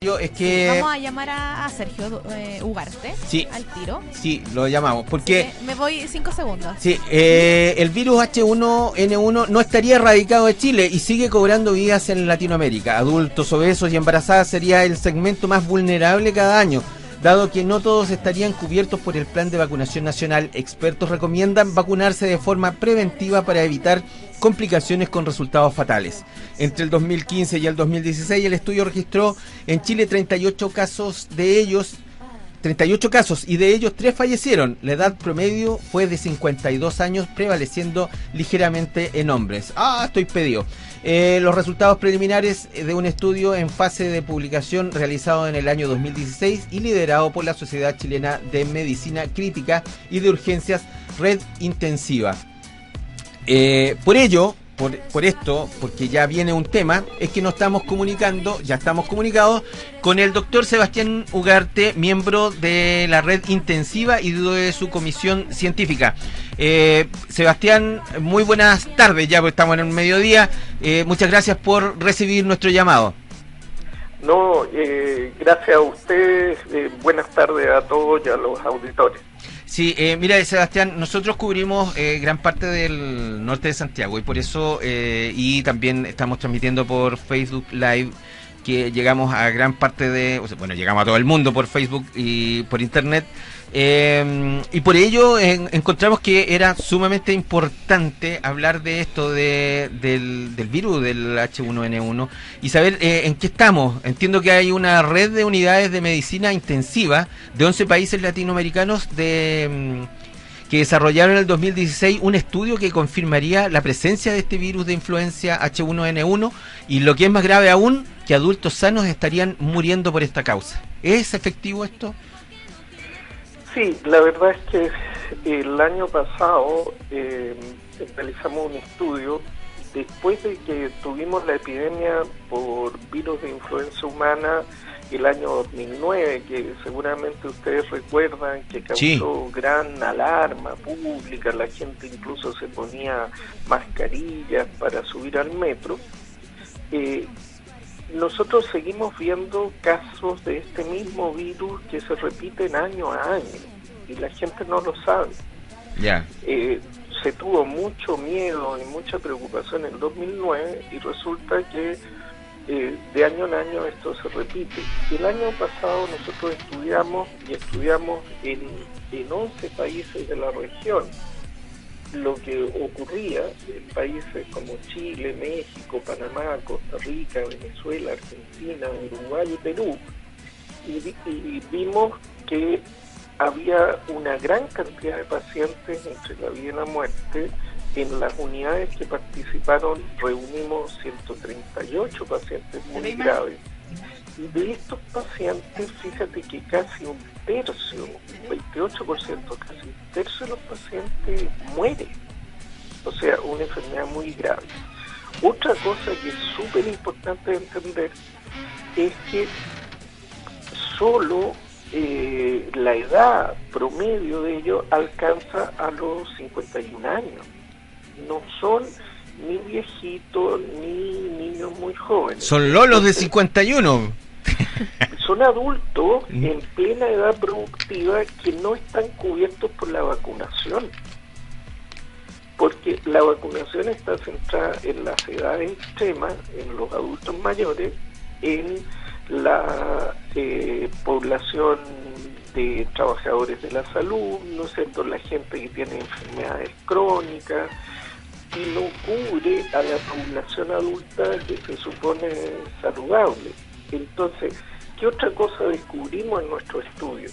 Es que Vamos a llamar a Sergio Ugarte, sí, al tiro. sí, lo llamamos, porque me voy 5 segundos. sí, el virus H1N1 no estaría erradicado de Chile y sigue cobrando vidas en Latinoamérica. Adultos, obesos y embarazadas sería el segmento más vulnerable cada año. Dado que no todos estarían cubiertos por el plan de vacunación nacional, expertos recomiendan vacunarse de forma preventiva para evitar complicaciones con resultados fatales. Entre el 2015 y el 2016, el estudio registró en Chile 38 casos y de ellos 3 fallecieron. La edad promedio fue de 52 años, prevaleciendo ligeramente en hombres. Estoy pedido. Los resultados preliminares de un estudio en fase de publicación realizado en el año 2016 y liderado por la Sociedad Chilena de Medicina Crítica y de Urgencias Red Intensiva. Por esto, porque ya viene un tema, es que ya estamos comunicados con el doctor Sebastián Ugarte, miembro de la Red Intensiva y de su comisión científica. Sebastián, muy buenas tardes, ya porque estamos en el mediodía. Muchas gracias por recibir nuestro llamado. No, gracias a ustedes, buenas tardes a todos y a los auditores. Sí, mira, Sebastián, nosotros cubrimos gran parte del norte de Santiago y por eso, y también estamos transmitiendo por Facebook Live, que llegamos a gran parte llegamos a todo el mundo por Facebook y por Internet, y por ello encontramos que era sumamente importante hablar de esto, del virus del H1N1 y saber en qué estamos. Entiendo que hay una red de unidades de medicina intensiva de 11 países latinoamericanos que desarrollaron en el 2016 un estudio que confirmaría la presencia de este virus de influencia H1N1 y, lo que es más grave aún, que adultos sanos estarían muriendo por esta causa. ¿Es efectivo esto? Sí, la verdad es que el año pasado realizamos un estudio después de que tuvimos la epidemia por virus de influenza humana el año 2009, que seguramente ustedes recuerdan que causó gran alarma pública, la gente incluso se ponía mascarillas para subir al metro. Nosotros seguimos viendo casos de este mismo virus que se repiten año a año y la gente no lo sabe. Se tuvo mucho miedo y mucha preocupación en 2009 y resulta que de año en año esto se repite. El año pasado nosotros estudiamos en 11 países de la región lo que ocurría en países como Chile, México, Panamá, Costa Rica, Venezuela, Argentina, Uruguay y Perú, y vimos que había una gran cantidad de pacientes entre la vida y la muerte. En las unidades que participaron reunimos 138 pacientes muy graves. Y de estos pacientes, fíjate que casi un tercio, 28%, casi un tercio de los pacientes muere. O sea, una enfermedad muy grave. Otra cosa que es súper importante de entender es que solo la edad promedio de ellos alcanza a los 51 años. No son ni viejitos ni niños muy jóvenes. Son lolos de 51. Son adultos en plena edad productiva que no están cubiertos por la vacunación, porque la vacunación está centrada en las edades extremas, en los adultos mayores, en la población de trabajadores de la salud, ¿no es cierto?, la gente que tiene enfermedades crónicas, y no cubre a la población adulta que se supone saludable. Entonces, ¿qué otra cosa descubrimos en nuestro estudio?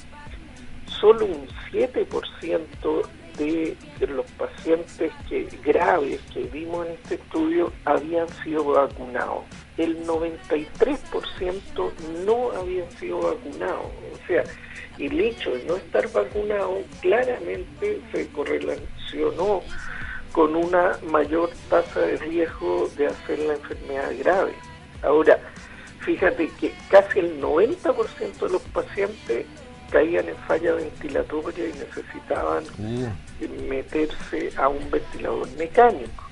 Solo un 7% de los pacientes graves que vimos en este estudio habían sido vacunados. El 93% no habían sido vacunados. O sea, el hecho de no estar vacunado claramente se correlacionó con una mayor tasa de riesgo de hacer la enfermedad grave. Ahora, fíjate que casi el 90% de los pacientes caían en falla ventilatoria y necesitaban meterse a un ventilador mecánico.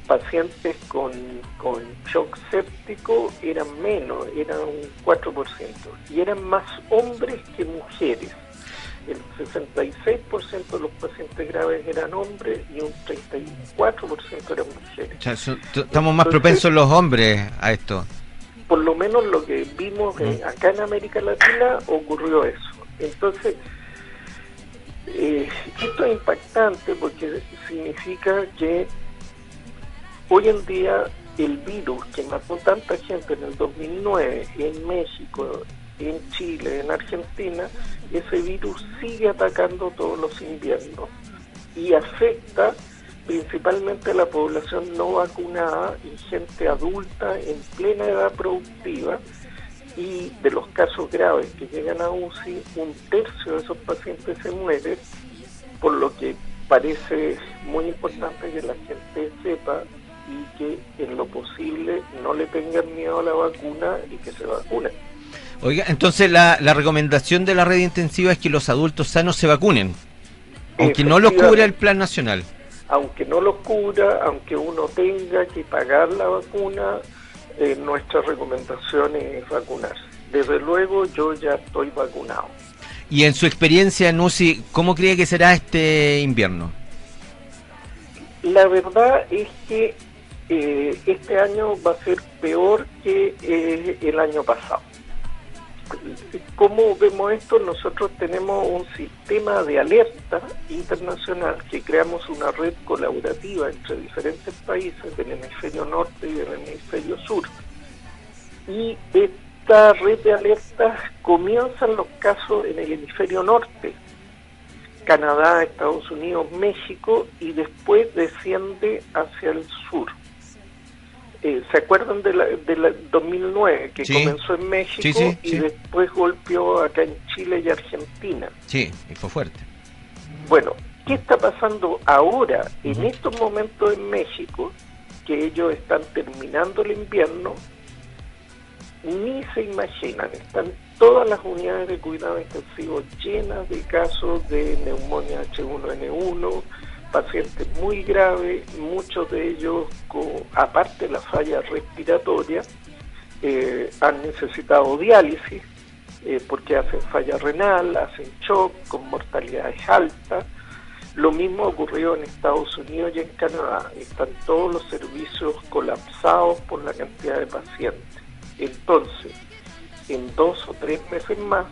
pacientes con shock séptico eran menos, eran un 4%, y eran más hombres que mujeres. El 66% de los pacientes graves eran hombres y un 34% eran mujeres. O sea, estamos más propensos los hombres a esto. Por lo menos lo que vimos acá en América Latina ocurrió eso. Entonces, esto es impactante porque significa que hoy en día el virus que mató tanta gente en el 2009 en México, en Chile, en Argentina, ese virus sigue atacando todos los inviernos y afecta principalmente a la población no vacunada y gente adulta en plena edad productiva, y de los casos graves que llegan a UCI, un tercio de esos pacientes se mueren, por lo que parece muy importante que la gente sepa y que en lo posible no le tengan miedo a la vacuna y que se vacunen. Oiga, entonces la recomendación de la red intensiva es que los adultos sanos se vacunen, aunque no los cubra el plan nacional. Aunque no los cubra, aunque uno tenga que pagar la vacuna, nuestra recomendación es vacunarse. Desde luego yo ya estoy vacunado. Y en su experiencia en UCI, ¿cómo cree que será este invierno? La verdad es que este año va a ser peor que el año pasado. ¿Cómo vemos esto? Nosotros tenemos un sistema de alerta internacional que creamos una red colaborativa entre diferentes países del hemisferio norte y del hemisferio sur. Y esta red de alertas comienzan los casos en el hemisferio norte, Canadá, Estados Unidos, México, y después desciende hacia el sur. ¿Se acuerdan de la 2009 que comenzó en México y después golpeó acá en Chile y Argentina? Sí, y fue fuerte. Bueno, ¿qué está pasando ahora en estos momentos en México? Que ellos están terminando el invierno, ni se imaginan, están todas las unidades de cuidado intensivo llenas de casos de neumonía H1N1, pacientes muy graves, muchos de ellos, aparte de la falla respiratoria, han necesitado diálisis porque hacen falla renal, hacen shock con mortalidades altas. Lo mismo ocurrió en Estados Unidos y en Canadá. Están todos los servicios colapsados por la cantidad de pacientes. Entonces, en 2 o 3 meses más,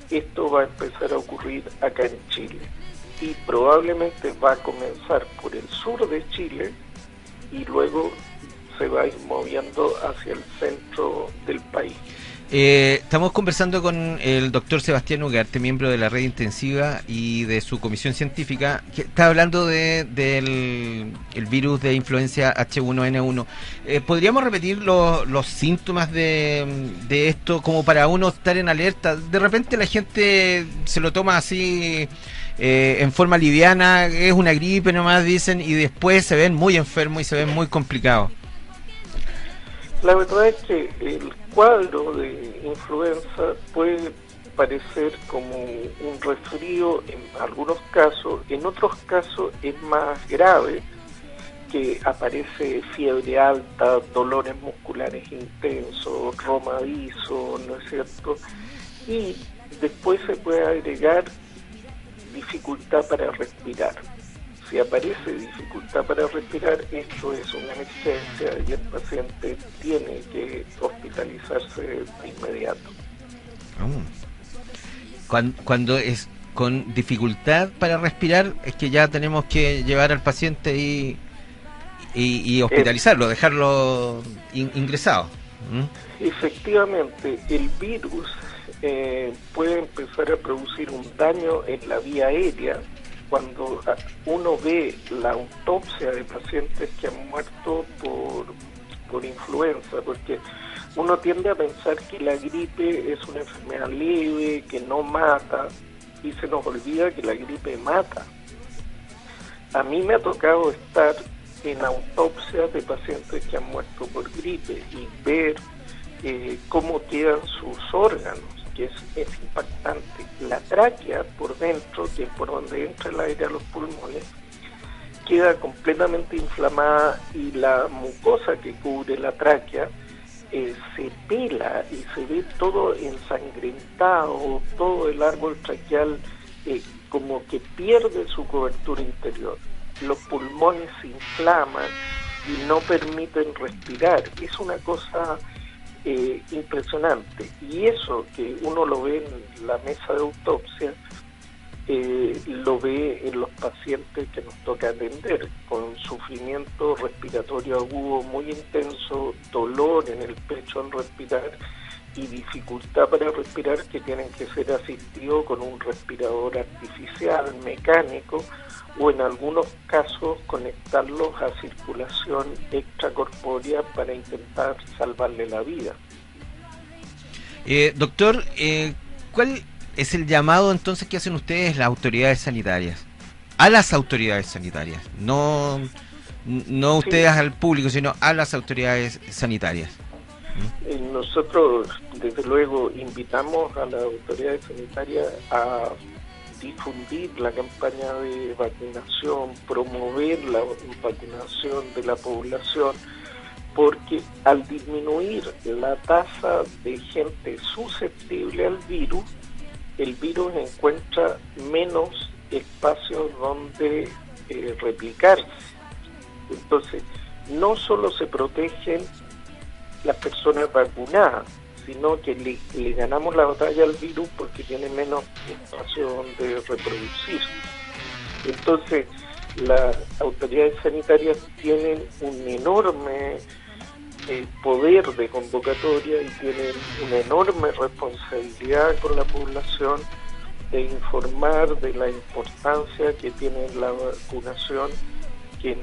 esto va a empezar a ocurrir acá en Chile. Y probablemente va a comenzar por el sur de Chile y luego se va a ir moviendo hacia el centro del país. Estamos conversando con el doctor Sebastián Ugarte, miembro de la red intensiva y de su comisión científica, que está hablando del virus de influencia H1N1. ¿Podríamos repetir los síntomas de esto como para uno estar en alerta? De repente la gente se lo toma así en forma liviana, es una gripe nomás dicen, y después se ven muy enfermos y se ven muy complicados. La verdad es que el cuadro de influenza puede parecer como un resfrío en algunos casos, en otros casos es más grave, que aparece fiebre alta, dolores musculares intensos, romadizo, ¿no es cierto? Y después se puede agregar dificultad para respirar. Si aparece dificultad para respirar, esto es una emergencia y el paciente tiene que hospitalizarse de inmediato. Cuando es con dificultad para respirar, es que ya tenemos que llevar al paciente y hospitalizarlo, dejarlo ingresado. Efectivamente, el virus puede empezar a producir un daño en la vía aérea. Cuando uno ve la autopsia de pacientes que han muerto por influenza, porque uno tiende a pensar que la gripe es una enfermedad leve, que no mata, y se nos olvida que la gripe mata. A mí me ha tocado estar en autopsias de pacientes que han muerto por gripe y ver cómo quedan sus órganos, que es impactante. La tráquea por dentro, que es por donde entra el aire a los pulmones, queda completamente inflamada y la mucosa que cubre la tráquea se pela y se ve todo ensangrentado, todo el árbol traqueal como que pierde su cobertura interior. Los pulmones se inflaman y no permiten respirar. Es una cosa impresionante. Y eso que uno lo ve en la mesa de autopsia, lo ve en los pacientes que nos toca atender, con sufrimiento respiratorio agudo muy intenso, dolor en el pecho al respirar y dificultad para respirar, que tienen que ser asistidos con un respirador artificial, mecánico, o en algunos casos conectarlos a circulación extracorpórea para intentar salvarle la vida. Doctor, ¿cuál es el llamado entonces que hacen ustedes las autoridades sanitarias? A las autoridades sanitarias, no ustedes al público, sino a las autoridades sanitarias. Nosotros, desde luego, invitamos a las autoridades sanitarias a difundir la campaña de vacunación, promover la vacunación de la población, porque al disminuir la tasa de gente susceptible al virus, el virus encuentra menos espacios donde replicarse. Entonces, no solo se protegen las personas vacunadas, sino que le ganamos la batalla al virus porque tiene menos espacio donde reproducirse. Entonces, las autoridades sanitarias tienen un enorme poder de convocatoria y tienen una enorme responsabilidad con la población de informar de la importancia que tiene la vacunación, que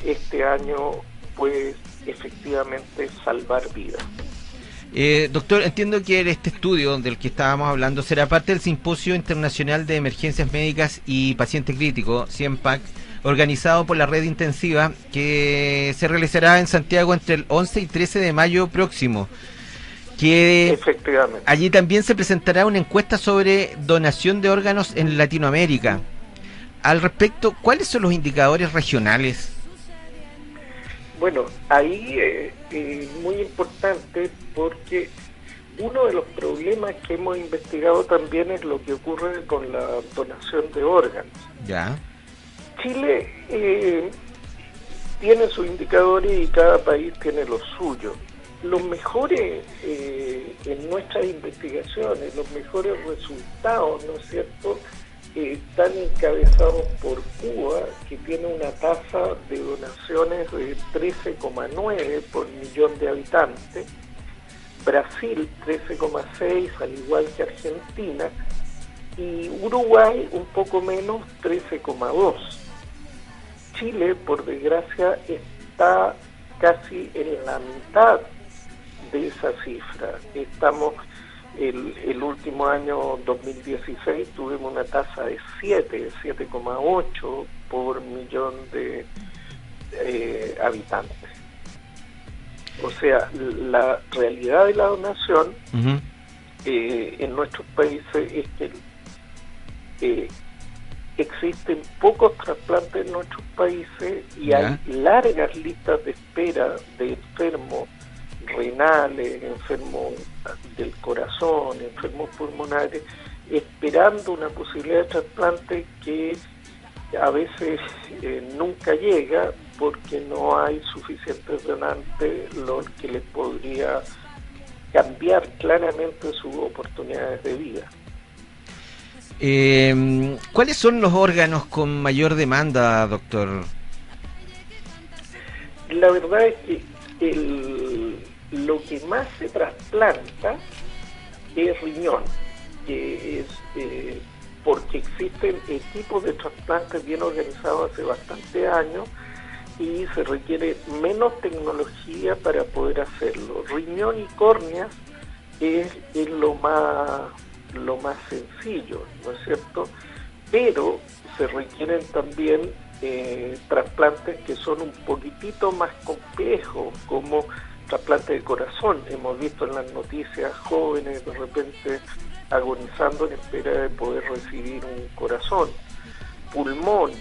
este año puede efectivamente salvar vidas. Doctor, entiendo que este estudio del que estábamos hablando será parte del Simposio Internacional de Emergencias Médicas y Paciente Crítico, CIEMPAC, organizado por la Red Intensiva, que se realizará en Santiago entre el 11 y 13 de mayo próximo. Que efectivamente. Allí también se presentará una encuesta sobre donación de órganos en Latinoamérica. Al respecto, ¿cuáles son los indicadores regionales? Bueno, ahí es muy importante porque uno de los problemas que hemos investigado también es lo que ocurre con la donación de órganos. Ya. Chile tiene sus indicadores y cada país tiene los suyos. Los mejores en nuestras investigaciones, los mejores resultados, ¿no es cierto?, están encabezados por Cuba, que tiene una tasa de donaciones de 13,9 por millón de habitantes, Brasil 13,6, al igual que Argentina, y Uruguay un poco menos, 13,2. Chile, por desgracia, está casi en la mitad de esa cifra. Estamos, el último año 2016 tuvimos una tasa de 7,8 por millón de habitantes. O sea, la realidad de la donación en nuestros países es que existen pocos trasplantes en nuestros países y hay largas listas de espera de enfermos renales, enfermos del corazón, enfermos pulmonares, esperando una posibilidad de trasplante que a veces nunca llega porque no hay suficientes donantes, lo que les podría cambiar claramente sus oportunidades de vida. ¿Cuáles son los órganos con mayor demanda, doctor? La verdad es que lo que más se trasplanta es riñón, que es porque existen equipos de trasplantes bien organizados hace bastante años y se requiere menos tecnología para poder hacerlo. Riñón y córneas es lo más sencillo, ¿no es cierto? Pero se requieren también trasplantes que son un poquitito más complejos, como trasplante de corazón. Hemos visto en las noticias jóvenes de repente agonizando en espera de poder recibir un corazón. Pulmón,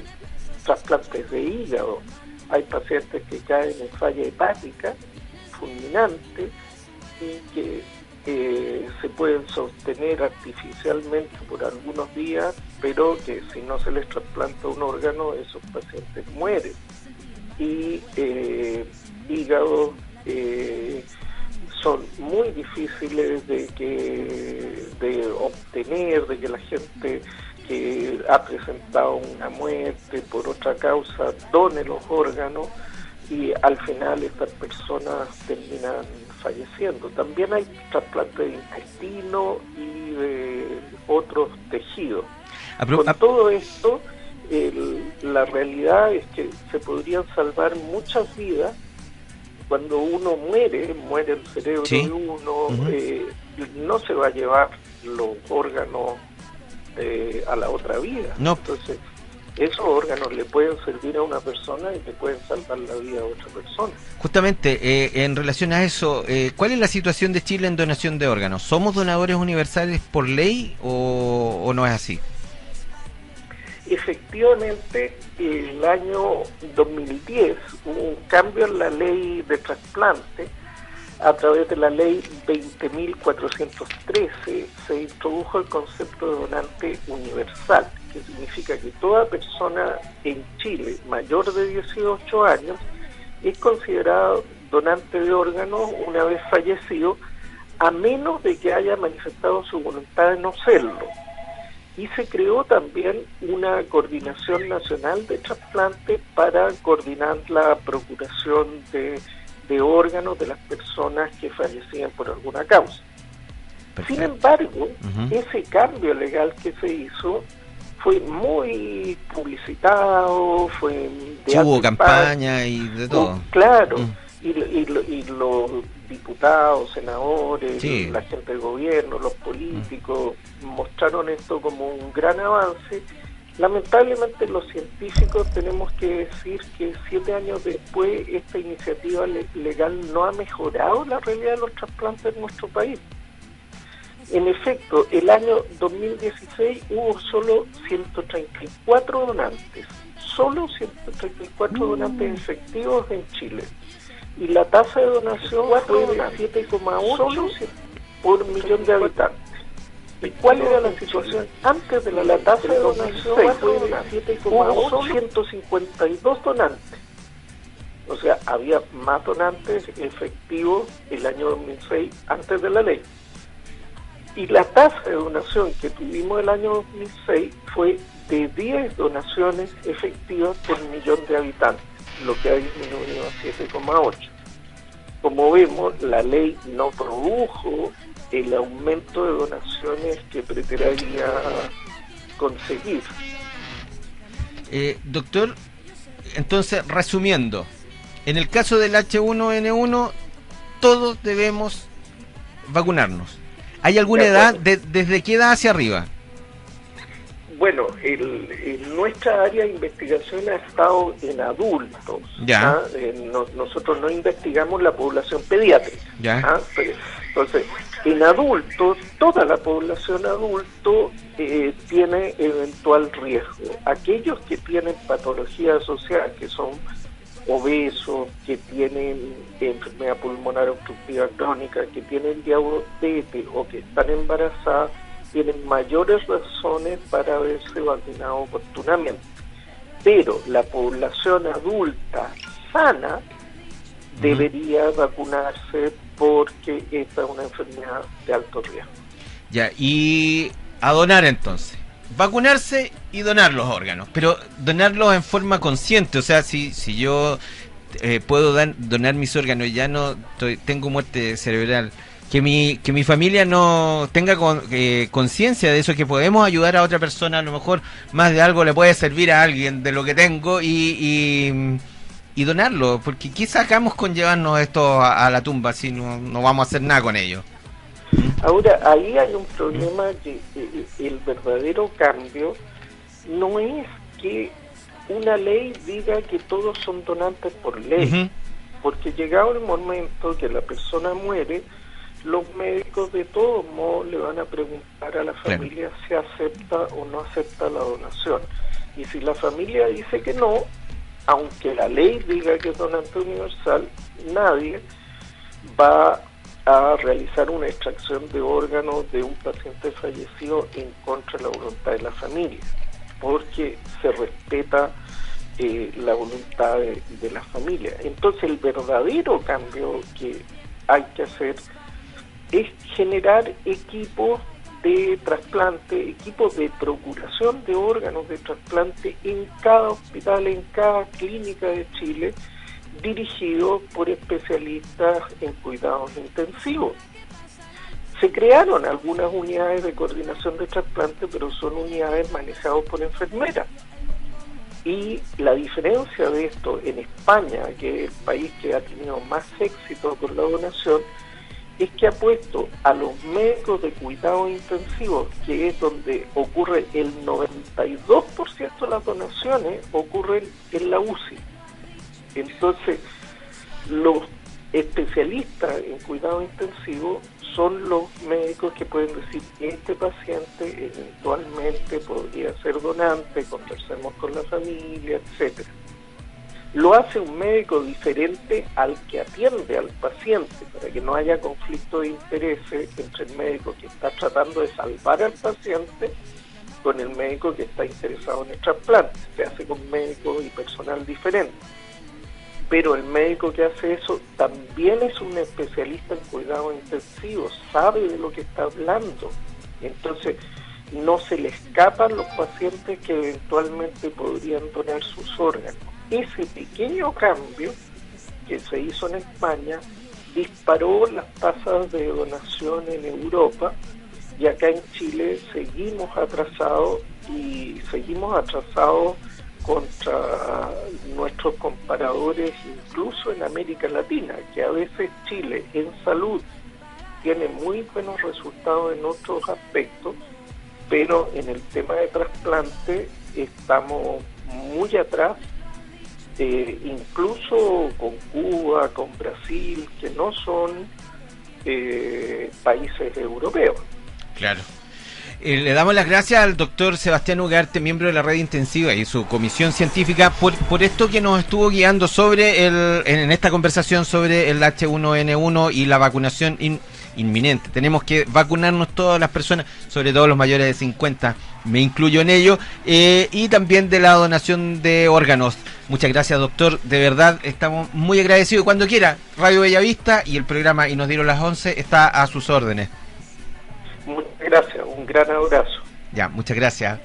trasplantes de hígado. Hay pacientes que caen en falla hepática fulminante y que se pueden sostener artificialmente por algunos días, pero que si no se les trasplanta un órgano, esos pacientes mueren. Y hígados son muy difíciles de obtener, de que la gente que ha presentado una muerte por otra causa done los órganos, y al final estas personas terminan falleciendo. También hay trasplantes de intestino y de otros tejidos. Con todo esto, la realidad es que se podrían salvar muchas vidas. Cuando uno muere el cerebro de uno, no se va a llevar los órganos a la otra vida. Entonces, esos órganos le pueden servir a una persona y le pueden salvar la vida a otra persona. Justamente, en relación a eso, ¿cuál es la situación de Chile en donación de órganos? ¿Somos donadores universales por ley o no es así? Efectivamente, el año 2010 hubo un cambio en la ley de trasplante. A través de la ley 20.413 se introdujo el concepto de donante universal, que significa que toda persona en Chile mayor de 18 años es considerado donante de órganos una vez fallecido, a menos de que haya manifestado su voluntad de no serlo. Y se creó también una coordinación nacional de trasplante para coordinar la procuración de órganos de las personas que fallecían por alguna causa. Perfecto. Sin embargo, ese cambio legal que se hizo fue muy publicitado, hubo campaña y de todo. Claro, y los diputados, senadores, la gente del gobierno, los políticos mostraron esto como un gran avance. Lamentablemente los científicos tenemos que decir que 7 años después esta iniciativa legal no ha mejorado la realidad de los trasplantes en nuestro país. En efecto, el año 2016 hubo solo 134 donantes, solo 134 donantes efectivos en Chile. Y la tasa de donación fue de 7,8 por millón de habitantes. ¿Y cuál era la situación antes de la tasa de donación? Fue de 7,8, 152 donantes. O sea, había más donantes efectivos el año 2006 antes de la ley. Y la tasa de donación que tuvimos el año 2006 fue de 10 donaciones efectivas por millón de habitantes, lo que ha disminuido a 7,8. Como vemos, la ley no produjo el aumento de donaciones que pretendía conseguir. Doctor, entonces, resumiendo, en el caso del H1N1, todos debemos vacunarnos. ¿Hay alguna edad? ¿Desde qué edad hacia arriba? Bueno, nuestra área de investigación ha estado en adultos. Ya. Nosotros no investigamos la población pediátrica. Ya. Entonces, en adultos, toda la población adulto tiene eventual riesgo. Aquellos que tienen patologías asociadas, que son obesos, que tienen enfermedad pulmonar obstructiva crónica, que tienen diabetes o que están embarazadas, tienen mayores razones para haberse vacunado oportunamente. Pero la población adulta sana debería vacunarse porque esta es una enfermedad de alto riesgo. Ya, y a donar entonces. Vacunarse y donar los órganos, pero donarlos en forma consciente. O sea, si yo puedo donar mis órganos y ya no tengo muerte cerebral, que mi familia no tenga conciencia de eso, que podemos ayudar a otra persona, a lo mejor más de algo le puede servir a alguien de lo que tengo y donarlo, porque ¿qué sacamos con llevarnos esto a la tumba si no vamos a hacer nada con ello? Ahora, ahí hay un problema, que el verdadero cambio no es que una ley diga que todos son donantes por ley, porque llegado el momento que la persona muere, los médicos de todos modos le van a preguntar a la familia si acepta o no acepta la donación. Y si la familia dice que no, aunque la ley diga que es donante universal, nadie va a realizar una extracción de órganos de un paciente fallecido en contra de la voluntad de la familia, porque se respeta la voluntad de la familia. Entonces el verdadero cambio que hay que hacer es generar equipos de trasplante, equipos de procuración de órganos de trasplante en cada hospital, en cada clínica de Chile, dirigidos por especialistas en cuidados intensivos. Se crearon algunas unidades de coordinación de trasplante, pero son unidades manejadas por enfermeras. Y la diferencia de esto en España, que es el país que ha tenido más éxito con la donación, es que ha puesto a los médicos de cuidado intensivo, que es donde ocurre el 92% de las donaciones, ocurren en la UCI. Entonces, los especialistas en cuidado intensivo son los médicos que pueden decir, este paciente eventualmente podría ser donante, conversemos con la familia, etcétera. Lo hace un médico diferente al que atiende al paciente, para que no haya conflicto de intereses entre el médico que está tratando de salvar al paciente con el médico que está interesado en el trasplante. Se hace con médicos y personal diferente. Pero el médico que hace eso también es un especialista en cuidado intensivo, sabe de lo que está hablando. Entonces, no se le escapan los pacientes que eventualmente podrían donar sus órganos. Ese pequeño cambio que se hizo en España disparó las tasas de donación en Europa, y acá en Chile seguimos atrasados contra nuestros comparadores, incluso en América Latina, que a veces Chile en salud tiene muy buenos resultados en otros aspectos, pero en el tema de trasplante estamos muy atrás, incluso con Cuba, con Brasil, que no son países europeos. Claro. Le damos las gracias al doctor Sebastián Ugarte, miembro de la red intensiva y su comisión científica, por esto que nos estuvo guiando sobre en esta conversación sobre el H1N1 y la vacunación inminente. Tenemos que vacunarnos todas las personas, sobre todo los mayores de 50, me incluyo en ello, y también de la donación de órganos. Muchas gracias, doctor, de verdad estamos muy agradecidos. Cuando quiera, Radio Bellavista y el programa Y nos dieron las 11 está a sus órdenes. Muchas gracias, un gran abrazo. Ya, muchas gracias.